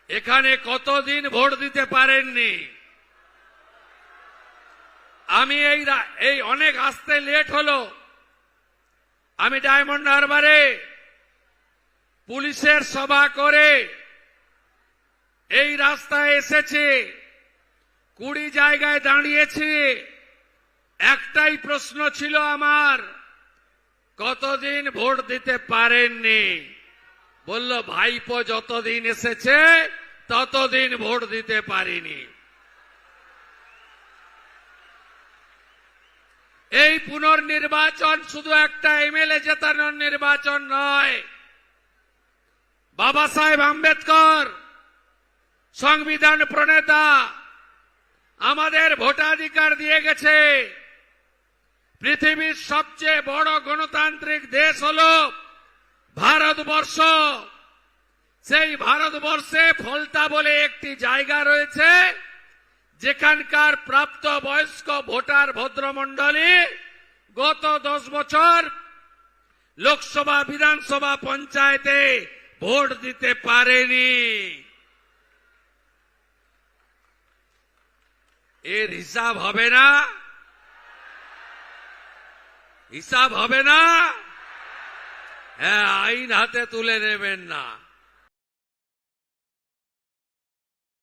এখানে কতদিন ভোট দিতে পারেননি। আমি এই অনেক আসতে লেট হলো। আমি ডায়মন্ড হারবারে পুলিশের সভা করে এই রাস্তায় এসেছি, 20 জায়গায় দাঁড়িয়েছি। একটাই প্রশ্ন ছিল আমার, কতদিন ভোট দিতে পারেননি। বলল ভাইপো যতদিন এসেছে ততদিন ভোট দিতে পারিনি। এই পুনর্নির্বাচন শুধু একটা এমএলএ জেতানোর নির্বাচন নয়। বাবা সাহেব আম্বেদকর সংবিধান প্রণেতা আমাদের ভোটাধিকার দিয়ে গেছে। পৃথিবীর সবচেয়ে বড় গণতান্ত্রিক দেশ হল ভারতবর্ষ। সেই ভারতবর্ষে ফলতা বলে একটি জায়গা রয়েছে, যেখানকার প্রাপ্ত বয়স্ক ভোটার ভদ্রমণ্ডলী গত 10 বছর লোকসভা, বিধানসভা, পঞ্চায়েতে ভোট দিতে পারেনি। এর হিসাব হবে না, হিসাব হবে না। হ্যাঁ, আইন হাতে তুলে নেবেন না।